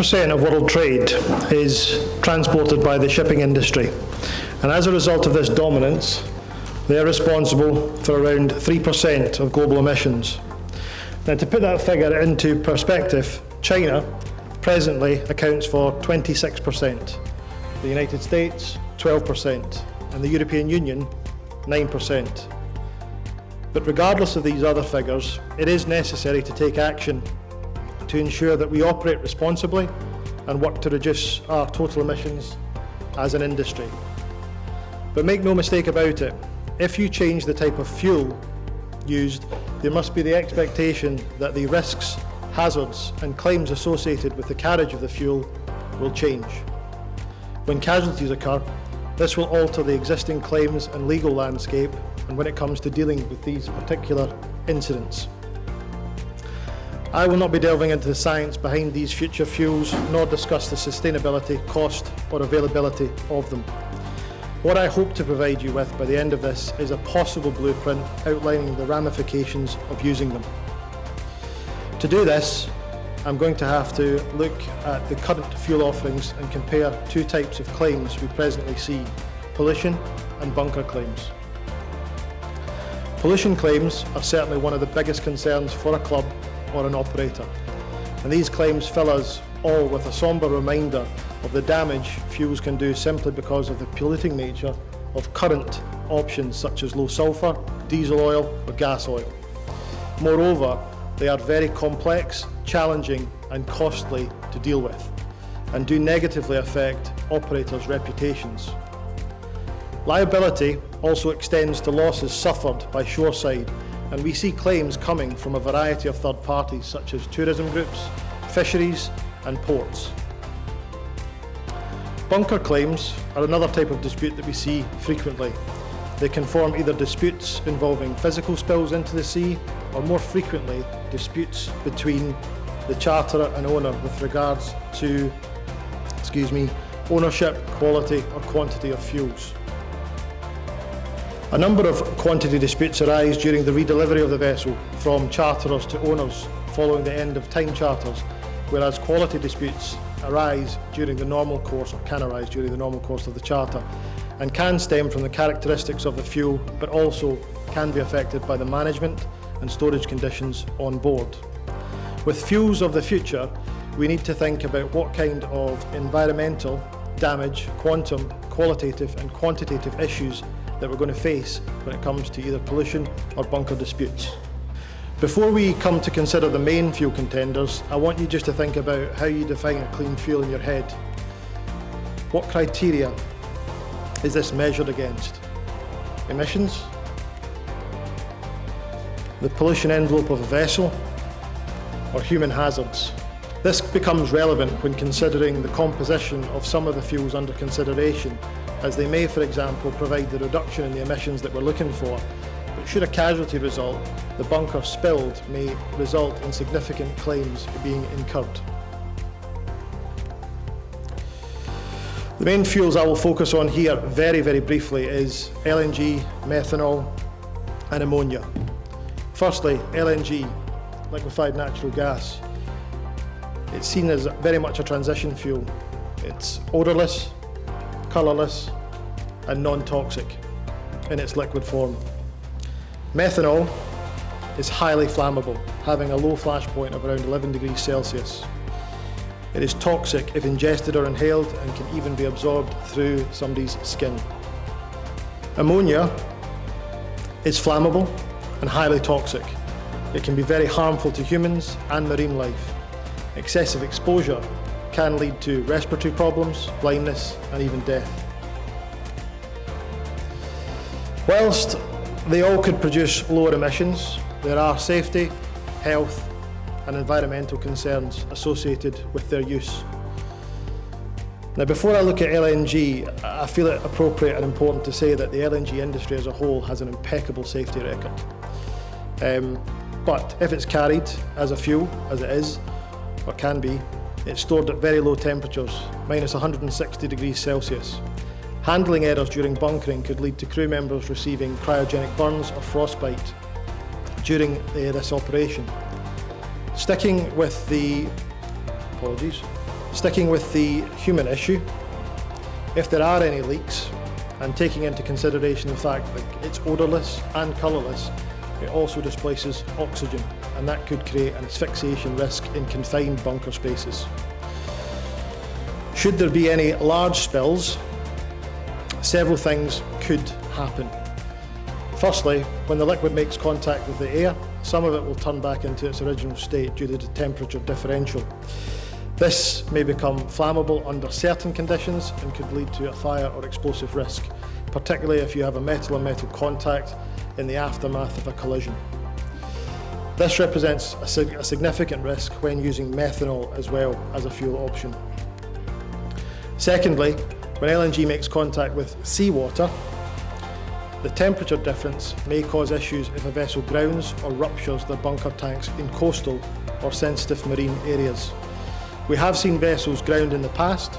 80% of world trade is transported by the shipping industry, and as a result of this dominance, they are responsible for around 3% of global emissions. Now, to put that figure into perspective, China presently accounts for 26%, the United States 12%, and the European Union 9%. But regardless of these other figures, it is necessary to take action to ensure that we operate responsibly and work to reduce our total emissions as an industry. But make no mistake about it, if you change the type of fuel used, there must be the expectation that the risks, hazards and claims associated with the carriage of the fuel will change. When casualties occur, this will alter the existing claims and legal landscape, and when it comes to dealing with these particular incidents. I will not be delving into the science behind these future fuels, nor discuss the sustainability, cost or availability of them. What I hope to provide you with by the end of this is a possible blueprint outlining the ramifications of using them. To do this, I'm going to have to look at the current fuel offerings and compare two types of claims we presently see: pollution and bunker claims. Pollution claims are certainly one of the biggest concerns for a club or an operator, and these claims fill us all with a sombre reminder of the damage fuels can do simply because of the polluting nature of current options such as low sulphur, diesel oil or gas oil. Moreover, they are very complex, challenging and costly to deal with, and do negatively affect operators' reputations. Liability also extends to losses suffered by shoreside, and we see claims coming from a variety of third parties such as tourism groups, fisheries and ports. Bunker claims are another type of dispute that we see frequently. They can form either disputes involving physical spills into the sea, or more frequently, disputes between the charterer and owner with regards to, ownership, quality or quantity of fuels. A number of quantity disputes arise during the redelivery of the vessel from charterers to owners following the end of time charters, whereas quality disputes arise during the normal course, or can arise during the normal course of the charter, and can stem from the characteristics of the fuel, but also can be affected by the management and storage conditions on board. With fuels of the future, we need to think about what kind of environmental damage, quantum, qualitative and quantitative issues that we're going to face when it comes to either pollution or bunker disputes. Before we come to consider the main fuel contenders, I want you just to think about how you define a clean fuel in your head. What criteria is this measured against? Emissions? The pollution envelope of a vessel? Or human hazards? This becomes relevant when considering the composition of some of the fuels under consideration, as they may, for example, provide the reduction in the emissions that we're looking for. But should a casualty result, the bunker spilled may result in significant claims being incurred. The main fuels I will focus on here very, very briefly is LNG, methanol and ammonia. Firstly, LNG, liquefied natural gas. It's seen as very much a transition fuel. It's odourless, colourless and non-toxic in its liquid form. Methanol is highly flammable, having a low flash point of around 11 degrees Celsius. It is toxic if ingested or inhaled and can even be absorbed through somebody's skin. Ammonia is flammable and highly toxic. It can be very harmful to humans and marine life. Excessive exposure can lead to respiratory problems, blindness and even death. Whilst they all could produce lower emissions, there are safety, health and environmental concerns associated with their use. Now, before I look at LNG, I feel it appropriate and important to say that the LNG industry as a whole has an impeccable safety record. But if it's carried as a fuel, as it is, or can be, it's stored at very low temperatures, minus 160 degrees Celsius. Handling errors during bunkering could lead to crew members receiving cryogenic burns or frostbite during this operation. Sticking with the Sticking with the human issue, if there are any leaks, and taking into consideration the fact that it's odourless and colourless, it also displaces oxygen, and that could create an asphyxiation risk in confined bunker spaces. Should there be any large spills, several things could happen. Firstly, when the liquid makes contact with the air, some of it will turn back into its original state due to the temperature differential. This may become flammable under certain conditions and could lead to a fire or explosive risk, particularly if you have a metal-on-metal contact in the aftermath of a collision. This represents a significant risk when using methanol as well as a fuel option. Secondly, when LNG makes contact with seawater, the temperature difference may cause issues if a vessel grounds or ruptures their bunker tanks in coastal or sensitive marine areas. We have seen vessels ground in the past,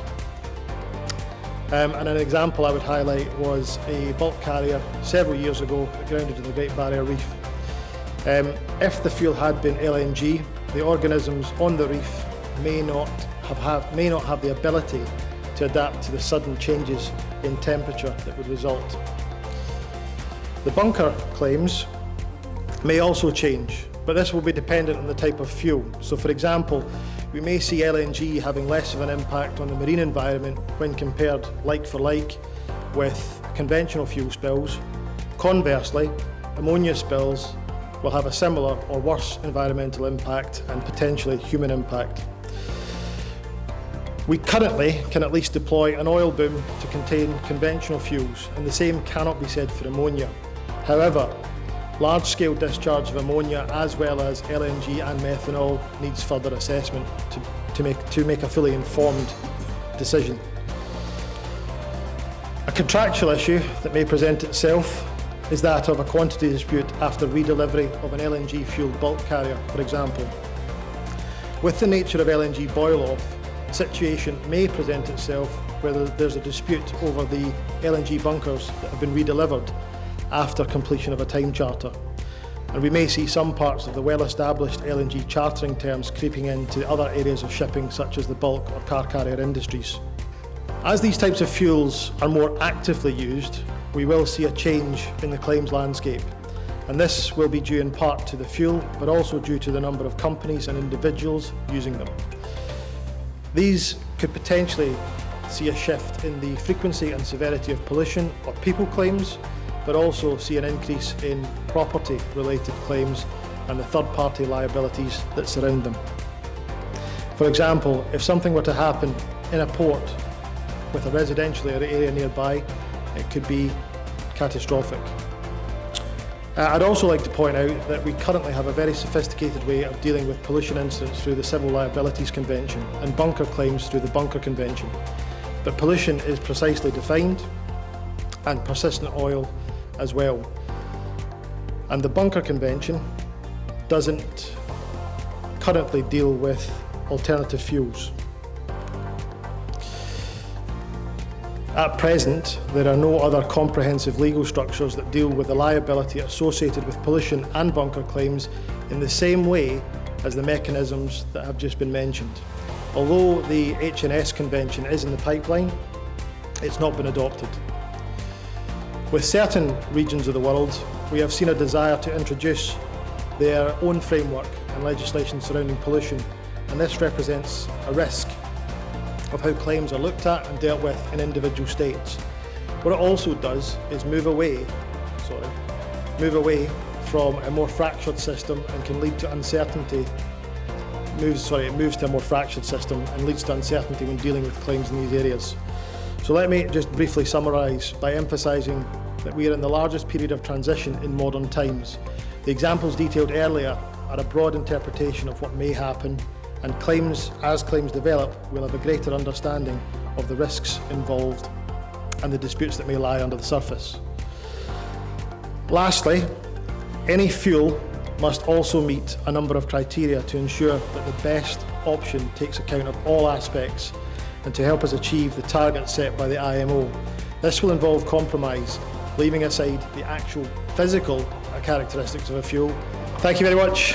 and an example I would highlight was a bulk carrier several years ago that grounded in the Great Barrier Reef. If the fuel had been LNG, the organisms on the reef may not have the ability to adapt to the sudden changes in temperature that would result. The bunker claims may also change, but this will be dependent on the type of fuel. So for example, we may see LNG having less of an impact on the marine environment when compared like for like with conventional fuel spills. Conversely, ammonia spills will have a similar or worse environmental impact and potentially human impact. We currently can at least deploy an oil boom to contain conventional fuels, and the same cannot be said for ammonia. However, large-scale discharge of ammonia as well as LNG and methanol needs further assessment to make a fully informed decision. A contractual issue that may present itself is that of a quantity dispute after redelivery of an LNG-fueled bulk carrier, for example. With the nature of LNG boil-off, a situation may present itself where there's a dispute over the LNG bunkers that have been redelivered after completion of a time charter. And we may see some parts of the well-established LNG chartering terms creeping into other areas of shipping, such as the bulk or car carrier industries. As these types of fuels are more actively used, we will see a change in the claims landscape. And this will be due in part to the fuel, but also due to the number of companies and individuals using them. These could potentially see a shift in the frequency and severity of pollution or people claims, but also see an increase in property-related claims and the third-party liabilities that surround them. For example, if something were to happen in a port with a residential area nearby, it could be catastrophic. I'd also like to point out that we currently have a very sophisticated way of dealing with pollution incidents through the Civil Liabilities Convention and bunker claims through the Bunker Convention. But pollution is precisely defined, and persistent oil as well. And the Bunker Convention doesn't currently deal with alternative fuels. At present, there are no other comprehensive legal structures that deal with the liability associated with pollution and bunker claims in the same way as the mechanisms that have just been mentioned. Although the HNS Convention is in the pipeline, it's not been adopted. With certain regions of the world, we have seen a desire to introduce their own framework and legislation surrounding pollution, and this represents a risk of how claims are looked at and dealt with in individual states. What it also does is move away from a more fractured system and can lead to uncertainty. It moves to a more fractured system and leads to uncertainty when dealing with claims in these areas. So let me just briefly summarise by emphasising that we are in the largest period of transition in modern times. The examples detailed earlier are a broad interpretation of what may happen, and as claims develop, we'll have a greater understanding of the risks involved and the disputes that may lie under the surface. Lastly, any fuel must also meet a number of criteria to ensure that the best option takes account of all aspects and to help us achieve the targets set by the IMO. This will involve compromise, leaving aside the actual physical characteristics of a fuel. Thank you very much.